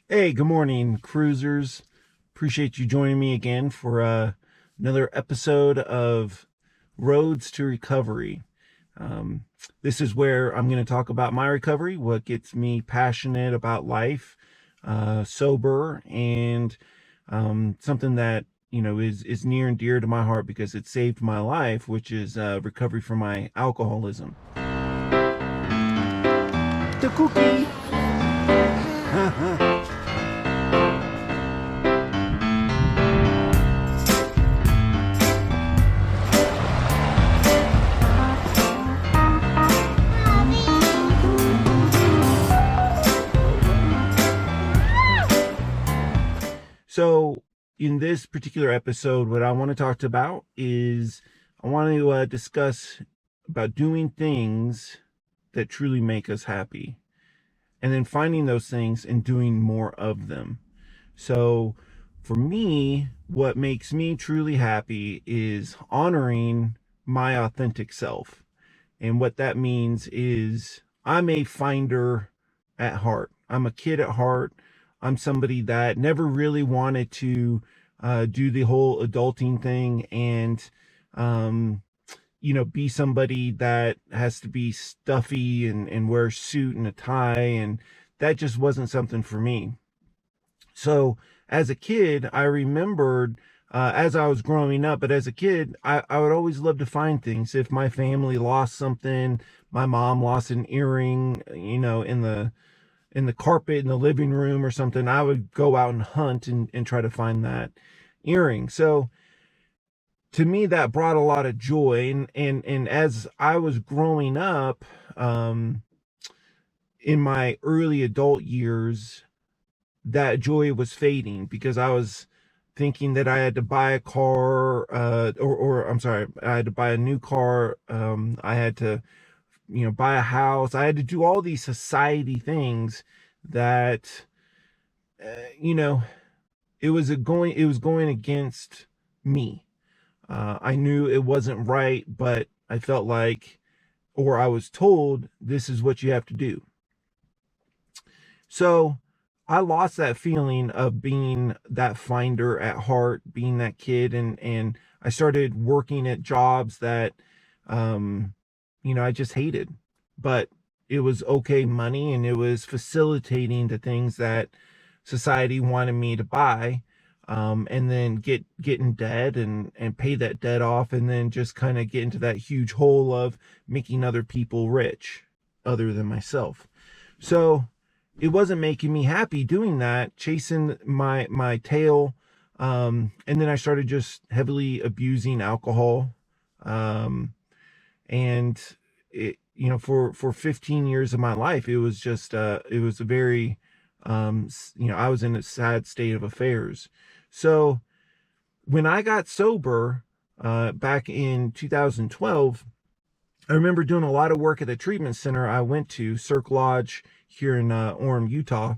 Hey, good morning, cruisers. Appreciate you joining me again for another episode of Roads to Recovery. Um, this is where I'm going to talk about my recovery, what gets me passionate about life, sober, and something that is near and dear to my heart because it saved my life, which is recovery from my alcoholism. The cookie. So, in this particular episode, what I want to talk about is I want to discuss about doing things that truly make us happy and then finding those things and doing more of them. So, for me, what makes me truly happy is honoring my authentic self. And what that means is I'm a finder at heart. I'm a kid at heart. I'm somebody that never really wanted to do the whole adulting thing and, um, be somebody that has to be stuffy and wear a suit and a tie. And that just wasn't something for me. So as a kid, I remembered as I was growing up, but as a kid, I would always love to find things. If my family lost something, my mom lost an earring, in the carpet in the living room or something, I would go out and hunt and try to find that earring. So to me, that brought a lot of joy. And as I was growing up, in my early adult years, that joy was fading because I was thinking that I had to buy a car, or I'm sorry, I had to buy a new car. I had to, buy a house. I had to do all these society things that, uh, you know, it was going against me. I knew it wasn't right, but I felt like, or I was told, this is what you have to do. So I lost that feeling of being that finder at heart, being that kid, and I started working at jobs that, um, I just hated, but it was okay money and it was facilitating the things that society wanted me to buy, and then get in debt and pay that debt off, and then just kind of get into that huge hole of making other people rich, other than myself. So it wasn't making me happy doing that, chasing my tail. And then I started just heavily abusing alcohol. Um, and for 15 years of my life, it was just it was a very I was in a sad state of affairs. So when I got sober back in 2012, I remember doing a lot of work at the treatment center I went to, Cirque Lodge here in Orem, Utah,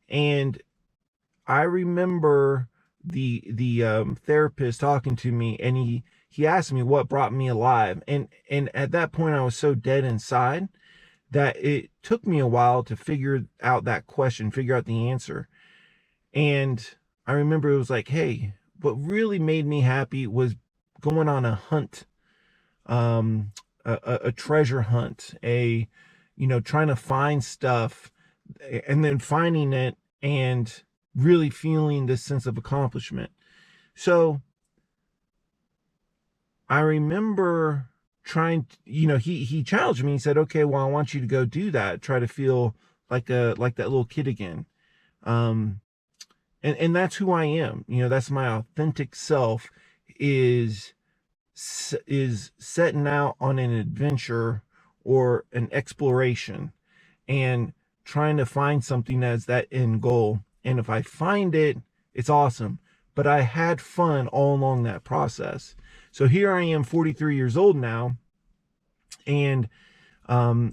and I remember the therapist talking to me, and he asked me what brought me alive, and at that point I was so dead inside that it took me a while to figure out that question, figure out the answer. And I remember it was like, hey, what really made me happy was going on a hunt, um, a treasure hunt, trying to find stuff and then finding it and really feeling this sense of accomplishment. So I remember trying to, he challenged me. He said, okay, well, I want you to go do that. Try to feel like that little kid again. Um, and that's who I am. That's my authentic self is is setting out on an adventure or an exploration and trying to find something as that end goal. And if I find it, it's awesome. But I had fun all along that process. So here I am, 43 years old now. And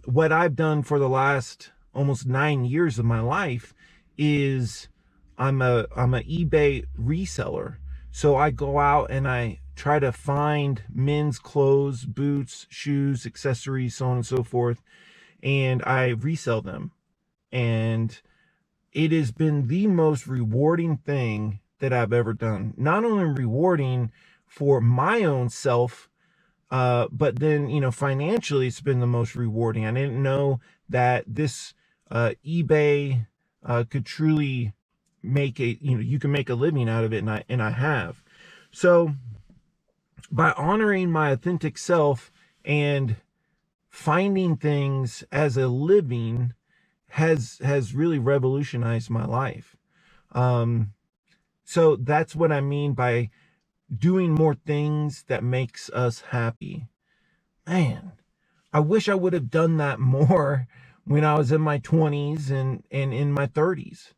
what I've done for the last almost 9 years of my life is I'm a eBay reseller. So I go out and I try to find men's clothes, boots, shoes, accessories, so on and so forth, and I resell them. And it has been the most rewarding thing that I've ever done. Not only rewarding for my own self, but then, financially, it's been the most rewarding. I didn't know that this eBay could truly make you can make a living out of it, and I have. So by honoring my authentic self and finding things as a living has really revolutionized my life. So that's what I mean by doing more things that makes us happy. Man, I wish I would have done that more when I was in my 20s and in my 30s.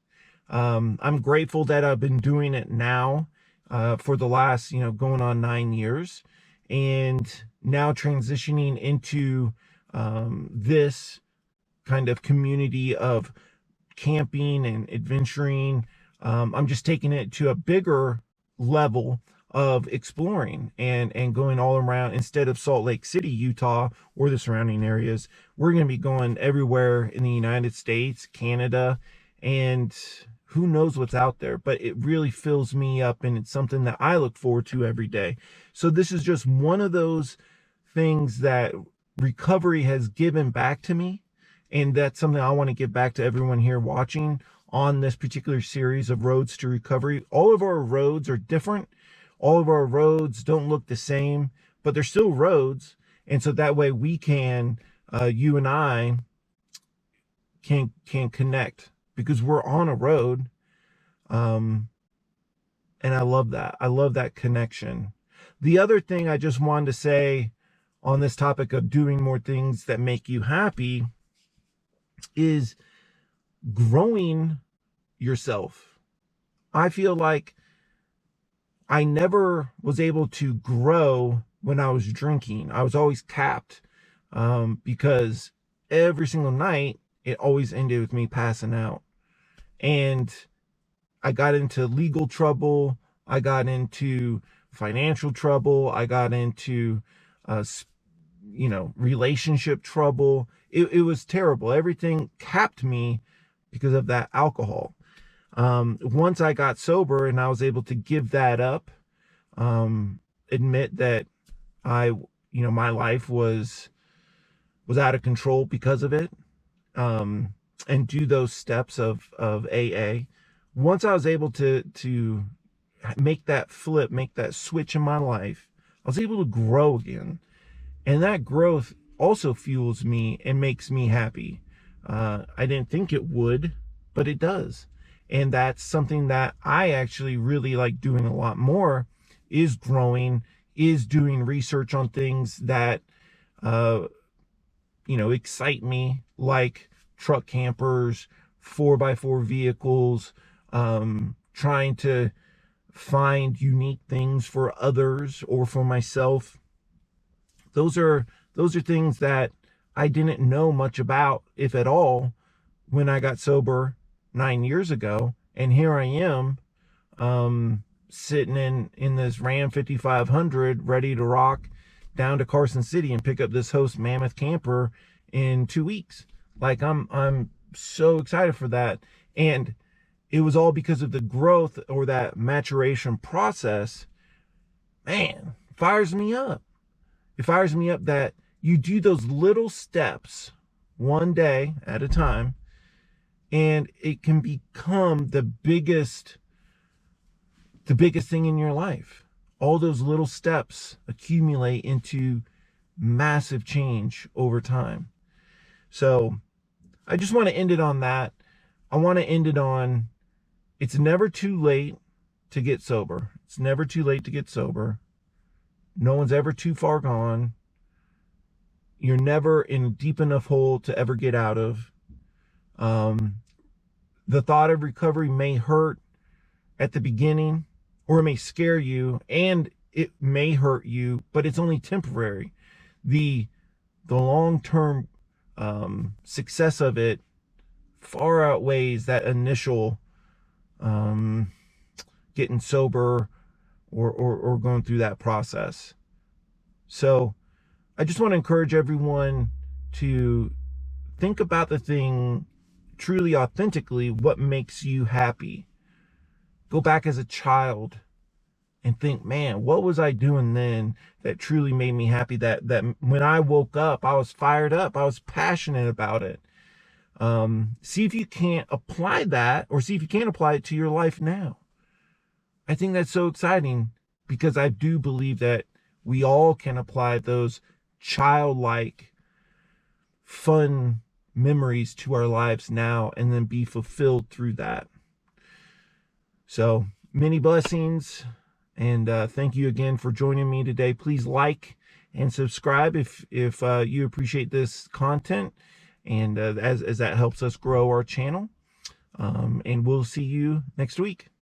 I'm grateful that I've been doing it now for the last, going on 9 years, and now transitioning into this kind of community of camping and adventuring. I'm just taking it to a bigger level of exploring and going all around. Instead of Salt Lake City, Utah, or the surrounding areas, we're going to be going everywhere in the United States, Canada, and who knows what's out there. But it really fills me up, and it's something that I look forward to every day. So this is just one of those things that recovery has given back to me, and that's something I want to give back to everyone here watching on this particular series of Roads to Recovery. All of our roads are different. All of our roads don't look the same, but they're still roads. And so that way we can, you and I can connect, because we're on a road. And I love that. I love that connection. The other thing I just wanted to say on this topic of doing more things that make you happy is growing yourself. I feel like I never was able to grow when I was drinking. I was always capped because every single night it always ended with me passing out. And I got into legal trouble. I got into financial trouble. I got into, relationship trouble. It was terrible. Everything capped me because of that alcohol. Once I got sober and I was able to give that up, admit that my life was out of control because of it, and do those steps of AA. Once I was able to make that flip, make that switch in my life, I was able to grow again. And that growth also fuels me and makes me happy. I didn't think it would, but it does. And that's something that I actually really like doing a lot more, is growing, is doing research on things that, excite me, like truck campers, 4x4 vehicles, trying to find unique things for others or for myself. Those are things that I didn't know much about, if at all, when I got sober 9 years ago. And here I am, sitting in this Ram 5500, ready to rock down to Carson City and pick up this Host Mammoth camper in 2 weeks. Like, I'm so excited for that. And it was all because of the growth, or that maturation process. Man, fires me up. It fires me up that you do those little steps one day at a time, and it can become the biggest thing in your life. All those little steps accumulate into massive change over time. So I just want to end it on that. I want to end it on, it's never too late to get sober. It's never too late to get sober. No one's ever too far gone. You're never in a deep enough hole to ever get out of. The thought of recovery may hurt at the beginning, or it may scare you, and it may hurt you, but it's only temporary. The long-term success of it far outweighs that initial getting sober or going through that process. So I just want to encourage everyone to think about the thing, truly authentically what makes you happy. Go back as a child and think, man, what was I doing then that truly made me happy? That when I woke up, I was fired up. I was passionate about it. See if you can't apply that, or see if you can apply it to your life now. I think that's so exciting, because I do believe that we all can apply those childlike, fun memories to our lives now and then be fulfilled through that. So many blessings, and thank you again for joining me today. Please like and subscribe if you appreciate this content, and as that helps us grow our channel. And we'll see you next week.